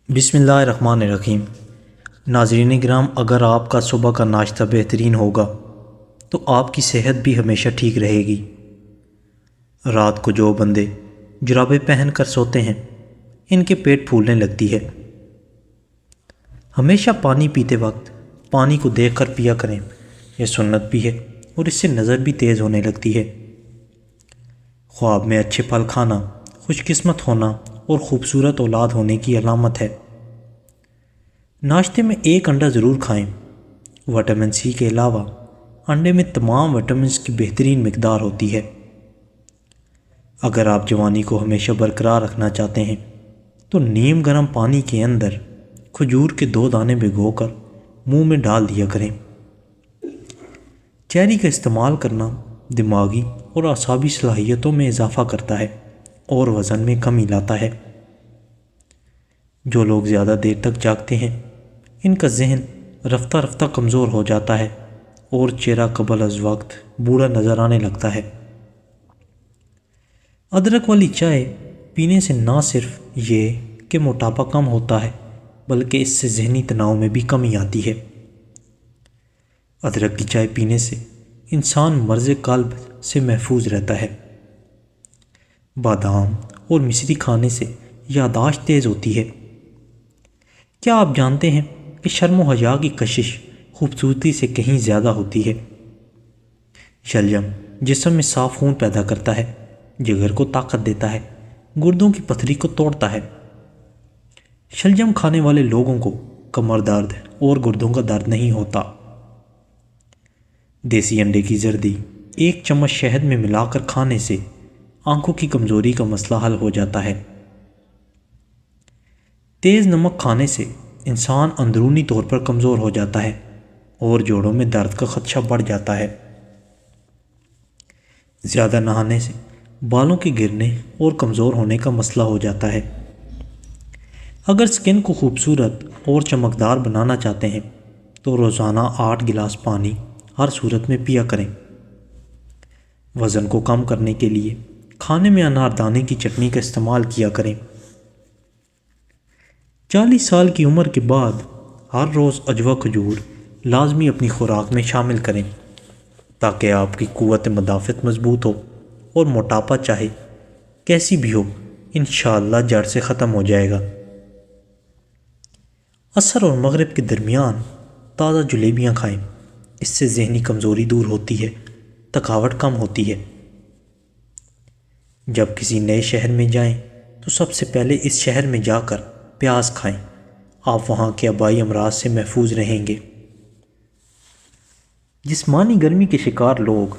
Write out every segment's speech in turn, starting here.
بسم اللہ الرحمن الرحیم۔ ناظرین کرام، اگر آپ کا صبح کا ناشتہ بہترین ہوگا تو آپ کی صحت بھی ہمیشہ ٹھیک رہے گی۔ رات کو جو بندے جرابیں پہن کر سوتے ہیں ان کے پیٹ پھولنے لگتی ہے۔ ہمیشہ پانی پیتے وقت پانی کو دیکھ کر پیا کریں، یہ سنت بھی ہے اور اس سے نظر بھی تیز ہونے لگتی ہے۔ خواب میں اچھے پھل کھانا خوش قسمت ہونا اور خوبصورت اولاد ہونے کی علامت ہے۔ ناشتے میں ایک انڈا ضرور کھائیں۔ وٹامن سی کے علاوہ انڈے میں تمام وٹامنس کی بہترین مقدار ہوتی ہے۔ اگر آپ جوانی کو ہمیشہ برقرار رکھنا چاہتے ہیں تو نیم گرم پانی کے اندر کھجور کے 2 دانے بھگو کر منہ میں ڈال دیا کریں۔ چیری کا استعمال کرنا دماغی اور اعصابی صلاحیتوں میں اضافہ کرتا ہے اور وزن میں کمی لاتا ہے۔ جو لوگ زیادہ دیر تک جاگتے ہیں ان کا ذہن رفتہ رفتہ کمزور ہو جاتا ہے اور چہرہ قبل از وقت بوڑھا نظر آنے لگتا ہے۔ ادرک والی چائے پینے سے نہ صرف یہ کہ موٹاپا کم ہوتا ہے بلکہ اس سے ذہنی تناؤ میں بھی کمی آتی ہے۔ ادرک کی چائے پینے سے انسان مرض قلب سے محفوظ رہتا ہے۔ بادام اور مصری کھانے سے یادداشت تیز ہوتی ہے۔ کیا آپ جانتے ہیں کہ شرم و حیا کی کشش خوبصورتی سے کہیں زیادہ ہوتی ہے؟ شلجم جسم میں صاف خون پیدا کرتا ہے، جگر کو طاقت دیتا ہے، گردوں کی پتھری کو توڑتا ہے۔ شلجم کھانے والے لوگوں کو کمر درد اور گردوں کا درد نہیں ہوتا۔ دیسی انڈے کی زردی 1 چمچ شہد میں ملا کر کھانے سے آنکھوں کی کمزوری کا مسئلہ حل ہو جاتا ہے۔ تیز نمک کھانے سے انسان اندرونی طور پر کمزور ہو جاتا ہے اور جوڑوں میں درد کا خدشہ بڑھ جاتا ہے۔ زیادہ نہانے سے بالوں کے گرنے اور کمزور ہونے کا مسئلہ ہو جاتا ہے۔ اگر سکن کو خوبصورت اور چمکدار بنانا چاہتے ہیں تو روزانہ 8 گلاس پانی ہر صورت میں پیا کریں۔ وزن کو کم کرنے کے لیے کھانے میں اناردانے کی چٹنی کا استعمال کیا کریں۔ 40 سال کی عمر کے بعد ہر روز عجوہ کھجور لازمی اپنی خوراک میں شامل کریں تاکہ آپ کی قوت مدافعت مضبوط ہو اور موٹاپا چاہے کیسی بھی ہو انشاءاللہ جڑ سے ختم ہو جائے گا۔ عصر اور مغرب کے درمیان تازہ جلیبیاں کھائیں، اس سے ذہنی کمزوری دور ہوتی ہے، تھکاوٹ کم ہوتی ہے۔ جب کسی نئے شہر میں جائیں تو سب سے پہلے اس شہر میں جا کر پیاز کھائیں، آپ وہاں کے آبائی امراض سے محفوظ رہیں گے۔ جسمانی گرمی کے شکار لوگ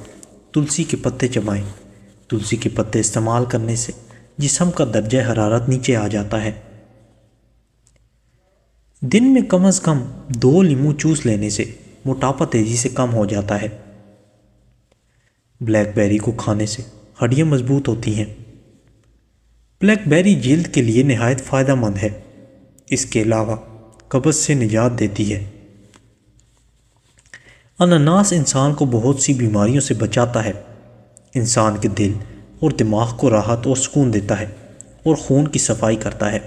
تلسی کے پتے چبائیں۔ تلسی کے پتے استعمال کرنے سے جسم کا درجہ حرارت نیچے آ جاتا ہے۔ دن میں کم از کم 2 لیموں چوس لینے سے موٹاپا تیزی سے کم ہو جاتا ہے۔ بلیک بیری کو کھانے سے ہڈیاں مضبوط ہوتی ہیں۔ بلیک بیری جلد کے لیے نہایت فائدہ مند ہے، اس کے علاوہ قبض سے نجات دیتی ہے۔ اناناس انسان کو بہت سی بیماریوں سے بچاتا ہے، انسان کے دل اور دماغ کو راحت اور سکون دیتا ہے اور خون کی صفائی کرتا ہے۔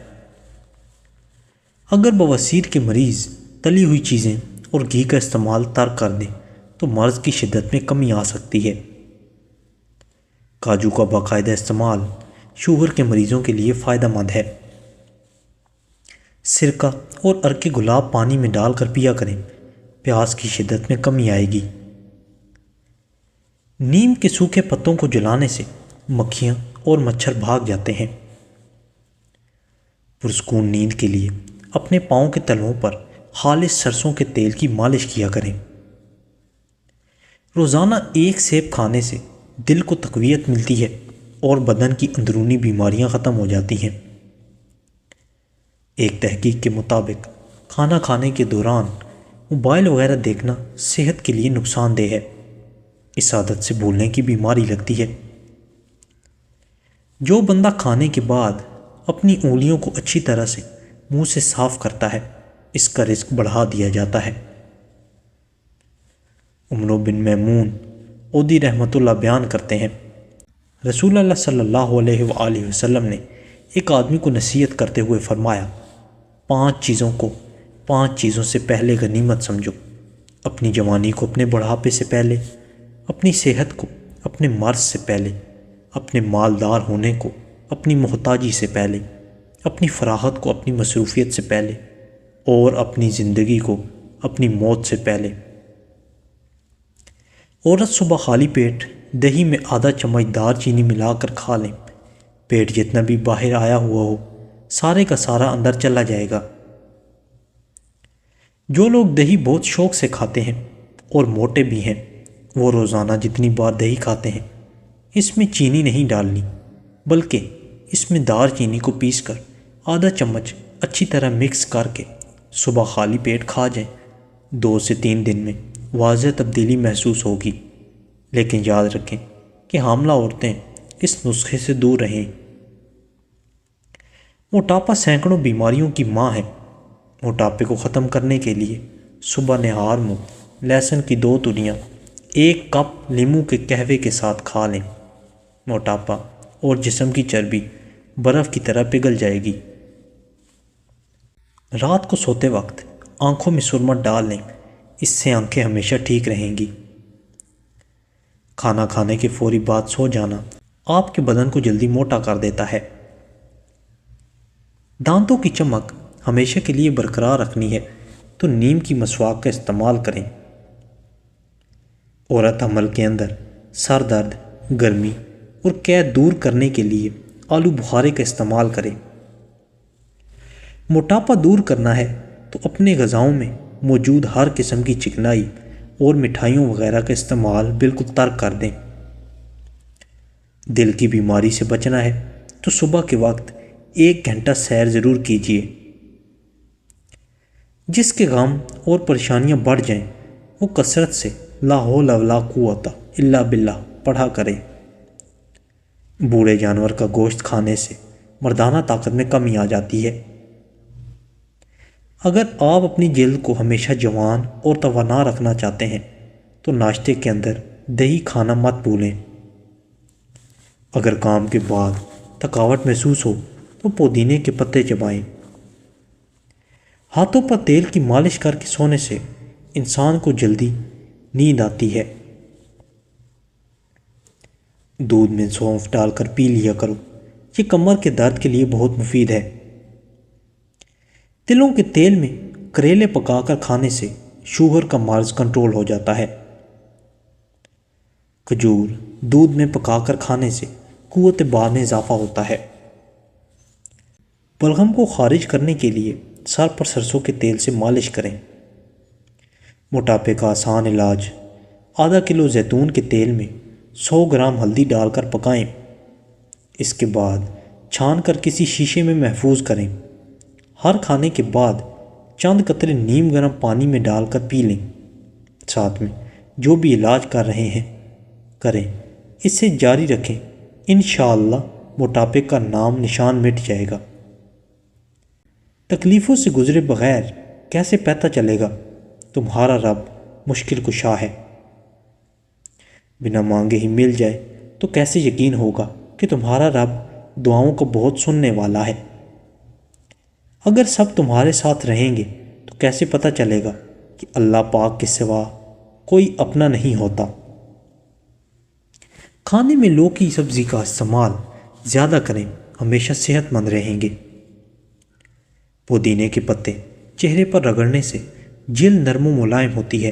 اگر بواسیر کے مریض تلی ہوئی چیزیں اور گھی کا استعمال ترک کر دیں تو مرض کی شدت میں کمی آ سکتی ہے۔ کاجو کا باقاعدہ استعمال شوگر کے مریضوں کے لیے فائدہ مند ہے۔ سرکہ اور عرق گلاب پانی میں ڈال کر پیا کریں، پیاس کی شدت میں کمی آئے گی۔ نیم کے سوکھے پتوں کو جلانے سے مکھیاں اور مچھر بھاگ جاتے ہیں۔ پرسکون نیند کے لیے اپنے پاؤں کے تلوؤں پر خالص سرسوں کے تیل کی مالش کیا کریں۔ روزانہ 1 سیب کھانے سے دل کو تقویت ملتی ہے اور بدن کی اندرونی بیماریاں ختم ہو جاتی ہیں۔ ایک تحقیق کے مطابق کھانا کھانے کے دوران موبائل وغیرہ دیکھنا صحت کے لیے نقصان دہ ہے، اس عادت سے بھولنے کی بیماری لگتی ہے۔ جو بندہ کھانے کے بعد اپنی انگلیوں کو اچھی طرح سے منہ سے صاف کرتا ہے اس کا رزق بڑھا دیا جاتا ہے۔ عمرو بن میمون اودی رحمۃ اللہ بیان کرتے ہیں، رسول اللہ صلی اللہ علیہ وآلہ وسلم نے ایک آدمی کو نصیحت کرتے ہوئے فرمایا، پانچ چیزوں سے پہلے غنیمت سمجھو: اپنی جوانی کو اپنے بڑھاپے سے پہلے، اپنی صحت کو اپنے مرض سے پہلے، اپنے مالدار ہونے کو اپنی محتاجی سے پہلے، اپنی فراغت کو اپنی مصروفیت سے پہلے، اور اپنی زندگی کو اپنی موت سے پہلے۔ عورت صبح خالی پیٹ دہی میں آدھا چمچ دار چینی ملا کر کھا لیں، پیٹ جتنا بھی باہر آیا ہوا ہو سارے کا سارا اندر چلا جائے گا۔ جو لوگ دہی بہت شوق سے کھاتے ہیں اور موٹے بھی ہیں، وہ روزانہ جتنی بار دہی کھاتے ہیں اس میں چینی نہیں ڈالنی، بلکہ اس میں دار چینی کو پیس کر آدھا چمچ اچھی طرح مکس کر کے صبح خالی پیٹ کھا جائیں۔ 2 سے 3 دن میں واضح تبدیلی محسوس ہوگی، لیکن یاد رکھیں کہ حاملہ عورتیں اس نسخے سے دور رہیں۔ موٹاپا سینکڑوں بیماریوں کی ماں ہے۔ موٹاپے کو ختم کرنے کے لیے صبح نہار میں لہسن کی 2 تلیاں 1 کپ لیموں کے قہوے کے ساتھ کھا لیں۔ موٹاپا اور جسم کی چربی برف کی طرح پگھل جائے گی۔ رات کو سوتے وقت آنکھوں میں سرما ڈال لیں، اس سے آنکھیں ہمیشہ ٹھیک رہیں گی۔ کھانا کھانے کے فوری بعد سو جانا آپ کے بدن کو جلدی موٹا کر دیتا ہے۔ دانتوں کی چمک ہمیشہ کے لیے برقرار رکھنی ہے تو نیم کی مسواک کا استعمال کریں۔ عورت حمل کے اندر سر درد، گرمی اور قید دور کرنے کے لیے آلو بخارے کا استعمال کریں۔ موٹاپا دور کرنا ہے تو اپنے غذاؤں میں موجود ہر قسم کی چکنائی اور مٹھائیوں وغیرہ کا استعمال بالکل ترک کر دیں۔ دل کی بیماری سے بچنا ہے تو صبح کے وقت 1 گھنٹہ سیر ضرور کیجیے۔ جس کے غم اور پریشانیاں بڑھ جائیں وہ کثرت سے لا حول ولا قوت الا باللہ پڑھا کرے۔ بوڑھے جانور کا گوشت کھانے سے مردانہ طاقت میں کمی آ جاتی ہے۔ اگر آپ اپنی جلد کو ہمیشہ جوان اور توانا رکھنا چاہتے ہیں تو ناشتے کے اندر دہی کھانا مت بھولیں۔ اگر کام کے بعد تھکاوٹ محسوس ہو تو پودینے کے پتے چبائیں۔ ہاتھوں پر تیل کی مالش کر کے سونے سے انسان کو جلدی نیند آتی ہے۔ دودھ میں سونف ڈال کر پی لیا کرو، یہ کمر کے درد کے لیے بہت مفید ہے۔ تلوں کے تیل میں کریلے پکا کر کھانے سے شوگر کا مرض کنٹرول ہو جاتا ہے۔ کھجور دودھ میں پکا کر کھانے سے قوت بار میں اضافہ ہوتا ہے۔ بلغم کو خارج کرنے کے لیے سر پر سرسوں کے تیل سے مالش کریں۔ موٹاپے کا آسان علاج: آدھا کلو زیتون کے تیل میں 100 گرام ہلدی ڈال کر پکائیں، اس کے بعد چھان کر کسی شیشے میں محفوظ کریں۔ ہر کھانے کے بعد چند قطرے نیم گرم پانی میں ڈال کر پی لیں۔ ساتھ میں جو بھی علاج کر رہے ہیں کریں، اسے جاری رکھیں، انشاءاللہ موٹاپے کا نام نشان مٹ جائے گا۔ تکلیفوں سے گزرے بغیر کیسے پتہ چلے گا تمہارا رب مشکل کشا ہے؟ بنا مانگے ہی مل جائے تو کیسے یقین ہوگا کہ تمہارا رب دعاؤں کو بہت سننے والا ہے؟ اگر سب تمہارے ساتھ رہیں گے تو کیسے پتہ چلے گا کہ اللہ پاک کے سوا کوئی اپنا نہیں ہوتا؟ کھانے میں لوکی سبزی کا استعمال زیادہ کریں، ہمیشہ صحت مند رہیں گے۔ پودینے کے پتے چہرے پر رگڑنے سے جلد نرم و ملائم ہوتی ہے۔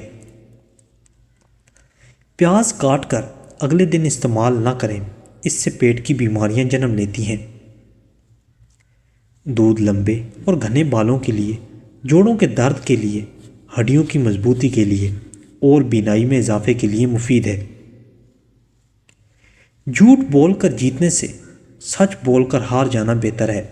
پیاز کاٹ کر اگلے دن استعمال نہ کریں، اس سے پیٹ کی بیماریاں جنم لیتی ہیں۔ دودھ لمبے اور گھنے بالوں کے لیے، جوڑوں کے درد کے لیے، ہڈیوں کی مضبوطی کے لیے اور بینائی میں اضافے کے لیے مفید ہے۔ جھوٹ بول کر جیتنے سے سچ بول کر ہار جانا بہتر ہے۔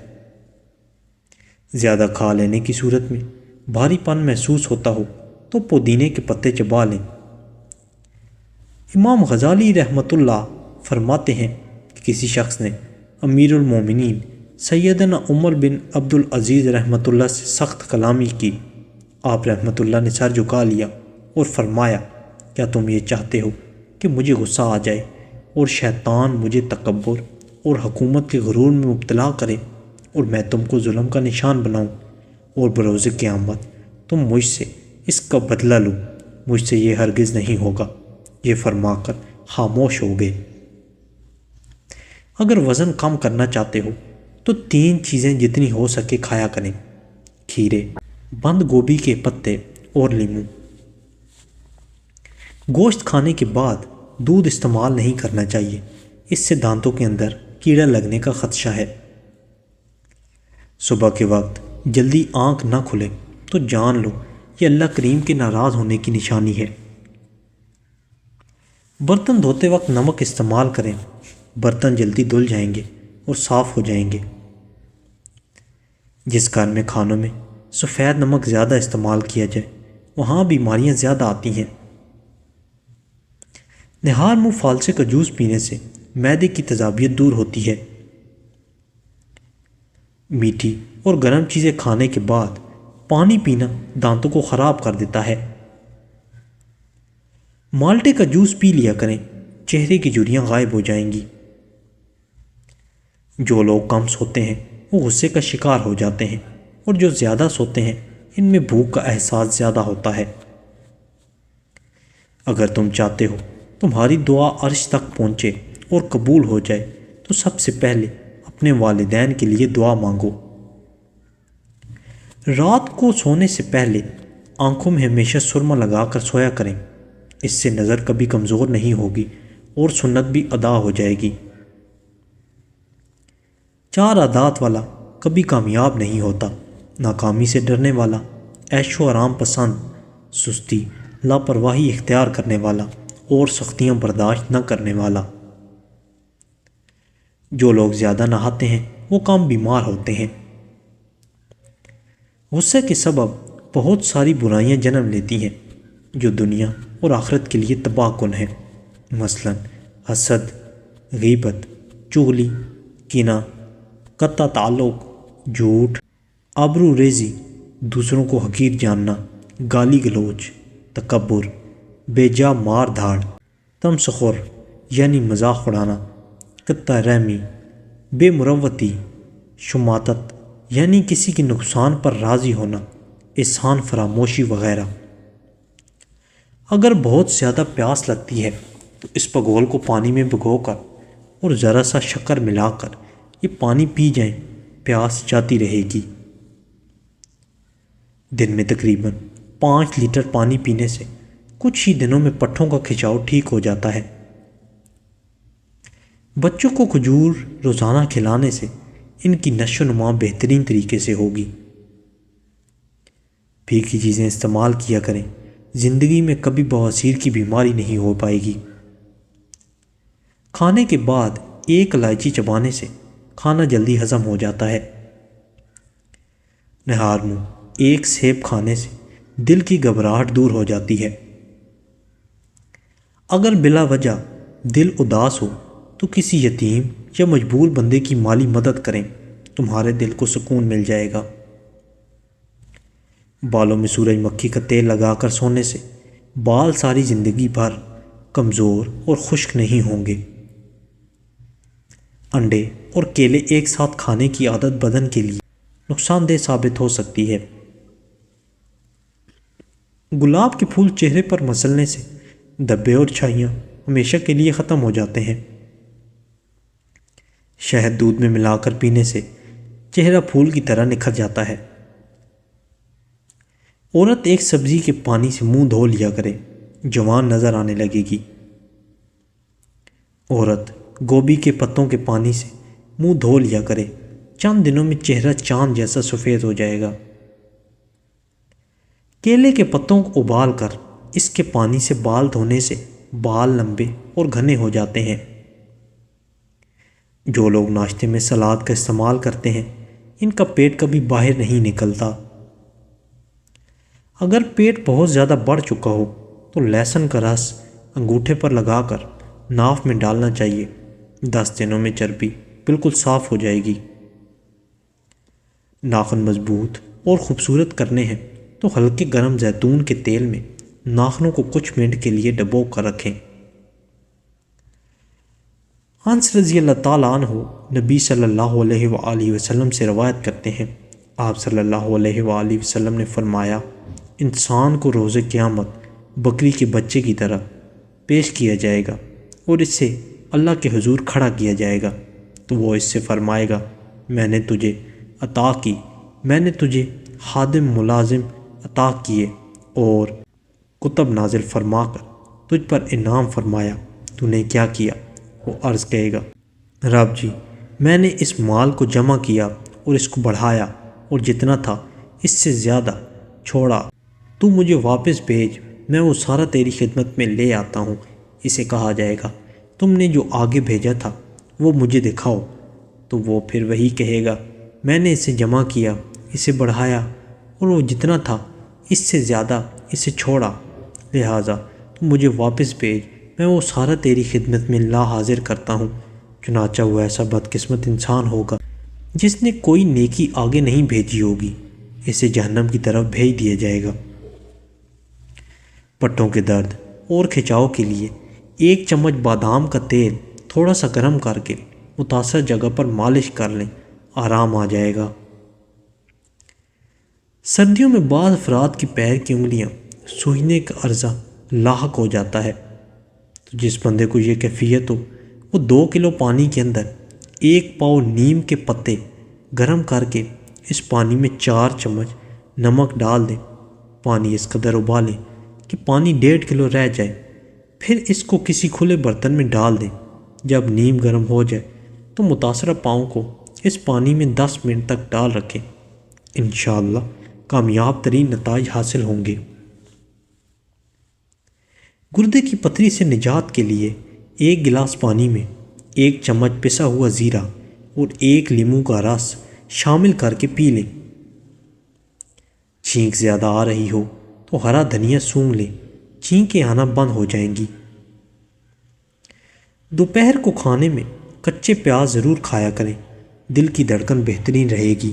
زیادہ کھا لینے کی صورت میں بھاری پن محسوس ہوتا ہو تو پودینے کے پتے چبا لیں۔ امام غزالی رحمۃ اللہ فرماتے ہیں کہ کسی شخص نے امیر المومنین سیدنا عمر بن عبد العزیز رحمۃ اللہ سے سخت کلامی کی۔ آپ رحمۃ اللہ نے سر جھکا لیا اور فرمایا، کیا تم یہ چاہتے ہو کہ مجھے غصہ آ جائے اور شیطان مجھے تکبر اور حکومت کے غرور میں مبتلا کرے اور میں تم کو ظلم کا نشان بناؤں اور بروز قیامت تم مجھ سے اس کا بدلہ لو، مجھ سے یہ ہرگز نہیں ہوگا۔ یہ فرما کر خاموش ہو گئے۔ اگر وزن کم کرنا چاہتے ہو تو 3 چیزیں جتنی ہو سکے کھایا کریں: کھیرے، بند گوبھی کے پتے اور لیموں۔ گوشت کھانے کے بعد دودھ استعمال نہیں کرنا چاہیے، اس سے دانتوں کے اندر کیڑا لگنے کا خدشہ ہے۔ صبح کے وقت جلدی آنکھ نہ کھلے تو جان لو یہ اللہ کریم کے ناراض ہونے کی نشانی ہے۔ برتن دھوتے وقت نمک استعمال کریں، برتن جلدی دھل جائیں گے اور صاف ہو جائیں گے۔ جس گھر میں کھانوں میں سفید نمک زیادہ استعمال کیا جائے وہاں بیماریاں زیادہ آتی ہیں۔ نہار منہ فالسے کا جوس پینے سے معدے کی تیزابیت دور ہوتی ہے۔ میٹھی اور گرم چیزیں کھانے کے بعد پانی پینا دانتوں کو خراب کر دیتا ہے۔ مالٹے کا جوس پی لیا کریں، چہرے کی جھریاں غائب ہو جائیں گی۔ جو لوگ کم سوتے ہیں وہ غصے کا شکار ہو جاتے ہیں، اور جو زیادہ سوتے ہیں ان میں بھوک کا احساس زیادہ ہوتا ہے۔ اگر تم چاہتے ہو تمہاری دعا عرش تک پہنچے اور قبول ہو جائے تو سب سے پہلے اپنے والدین کے لیے دعا مانگو۔ رات کو سونے سے پہلے آنکھوں میں ہمیشہ سرما لگا کر سویا کریں، اس سے نظر کبھی کمزور نہیں ہوگی اور سنت بھی ادا ہو جائے گی۔ 4 عادات والا کبھی کامیاب نہیں ہوتا: ناکامی سے ڈرنے والا، عیش و آرام پسند، سستی، لاپرواہی اختیار کرنے والا اور سختیاں برداشت نہ کرنے والا۔ جو لوگ زیادہ نہاتے ہیں وہ کم بیمار ہوتے ہیں۔ غصے کے سبب بہت ساری برائیاں جنم لیتی ہیں جو دنیا اور آخرت کے لیے تباہ کن ہیں، مثلا حسد، غیبت، چغلی، کینہ، قطع تعلق، جھوٹ، آبرو ریزی، دوسروں کو حقیر جاننا، گالی گلوچ، تکبر، بے جا مار دھاڑ، تمسخر یعنی مذاق اڑانا، قطع رحمی، بے مروتی، شماتت یعنی کسی کے نقصان پر راضی ہونا، احسان فراموشی وغیرہ۔ اگر بہت زیادہ پیاس لگتی ہے تو اس بگول کو پانی میں بھگو کر اور ذرا سا شکر ملا کر یہ پانی پی جائیں، پیاس جاتی رہے گی۔ دن میں تقریباً 5 لیٹر پانی پینے سے کچھ ہی دنوں میں پٹھوں کا کھچاؤ ٹھیک ہو جاتا ہے۔ بچوں کو کھجور روزانہ کھلانے سے ان کی نشو و نما بہترین طریقے سے ہوگی۔ پھیکی چیزیں استعمال کیا کریں، زندگی میں کبھی بواسیر کی بیماری نہیں ہو پائے گی۔ کھانے کے بعد 1 الائچی چبانے سے کھانا جلدی ہضم ہو جاتا ہے۔ نہار منہ 1 سیب کھانے سے دل کی گھبراہٹ دور ہو جاتی ہے۔ اگر بلا وجہ دل اداس ہو تو کسی یتیم یا مجبور بندے کی مالی مدد کریں، تمہارے دل کو سکون مل جائے گا۔ بالوں میں سورج مکھی کا تیل لگا کر سونے سے بال ساری زندگی بھر کمزور اور خشک نہیں ہوں گے۔ انڈے اور کیلے ایک ساتھ کھانے کی عادت بدن کے لیے نقصان دہ ثابت ہو سکتی ہے۔ گلاب کے پھول چہرے پر مسلنے سے دھبے اور چھائیاں ہمیشہ کے لیے ختم ہو جاتے ہیں۔ شہد دودھ میں ملا کر پینے سے چہرہ پھول کی طرح نکھر جاتا ہے۔ عورت ایک سبزی کے پانی سے منہ دھو لیا کرے، جوان نظر آنے لگے گی۔ عورت گوبھی کے پتوں کے پانی سے منہ دھو لیا کرے، چند دنوں میں چہرہ چاند جیسا سفید ہو جائے گا۔ کیلے کے پتوں کو ابال کر اس کے پانی سے بال دھونے سے بال لمبے اور گھنے ہو جاتے ہیں۔ جو لوگ ناشتے میں سلاد کا استعمال کرتے ہیں ان کا پیٹ کبھی باہر نہیں نکلتا۔ اگر پیٹ بہت زیادہ بڑھ چکا ہو تو لہسن کا رس انگوٹھے پر لگا کر ناف میں ڈالنا چاہیے، 10 دنوں میں چربی بالکل صاف ہو جائے گی۔ ناخن مضبوط اور خوبصورت کرنے ہیں تو ہلکے گرم زیتون کے تیل میں ناخنوں کو کچھ منٹ کے لیے ڈبو کر رکھیں۔ انس رضی اللہ تعالیٰ عنہ نبی صلی اللہ علیہ وآلہ وسلم سے روایت کرتے ہیں، آپ صلی اللہ علیہ وآلہ وسلم نے فرمایا، انسان کو روز قیامت بکری کے بچے کی طرح پیش کیا جائے گا اور اس سے اللہ کے حضور کھڑا کیا جائے گا، تو وہ اس سے فرمائے گا، میں نے تجھے عطا کی، میں نے تجھے خادم ملازم عطا کیے اور کتب نازل فرما کر تجھ پر انعام فرمایا، تو نے کیا کیا؟ وہ عرض کہے گا، رب جی، میں نے اس مال کو جمع کیا اور اس کو بڑھایا اور جتنا تھا اس سے زیادہ چھوڑا، تو مجھے واپس بھیج، میں وہ سارا تیری خدمت میں لے آتا ہوں۔ اسے کہا جائے گا، تم نے جو آگے بھیجا تھا وہ مجھے دکھاؤ، تو وہ پھر وہی کہے گا، میں نے اسے جمع کیا، اسے بڑھایا اور وہ جتنا تھا اس سے زیادہ اسے چھوڑا، لہٰذا تو مجھے واپس بھیج، میں وہ سارا تیری خدمت میں لا حاضر کرتا ہوں۔ چنانچہ وہ ایسا بدقسمت انسان ہوگا جس نے کوئی نیکی آگے نہیں بھیجی ہوگی، اسے جہنم کی طرف بھیج دیا جائے گا۔ پٹھوں کے درد اور کھچاؤ کے لیے 1 چمچ بادام کا تیل تھوڑا سا گرم کر کے متاثرہ جگہ پر مالش کر لیں، آرام آ جائے گا۔ سردیوں میں بعض افراد کی پیر کی انگلیاں سوجنے کا عرضہ لاحق ہو جاتا ہے، تو جس بندے کو یہ کیفیت ہو وہ 2 کلو پانی کے اندر 1 پاؤ نیم کے پتے گرم کر کے اس پانی میں 4 چمچ نمک ڈال دیں، پانی اس قدر ابالیں کہ پانی 1.5 کلو رہ جائے، پھر اس کو کسی کھلے برتن میں ڈال دیں۔ جب نیم گرم ہو جائے تو متاثرہ پاؤں کو اس پانی میں 10 منٹ تک ڈال رکھیں، انشاءاللہ کامیاب ترین نتائج حاصل ہوں گے۔ گردے کی پتھری سے نجات کے لیے 1 گلاس پانی میں 1 چمچ پسا ہوا زیرہ اور 1 لیموں کا رس شامل کر کے پی لیں۔ چھینک زیادہ آ رہی ہو تو ہرا دھنیا سونگھ لیں، چھینکیں آنا بند ہو جائیں گی۔ دوپہر کو کھانے میں کچے پیاز ضرور کھایا کریں، دل کی دھڑکن بہترین رہے گی۔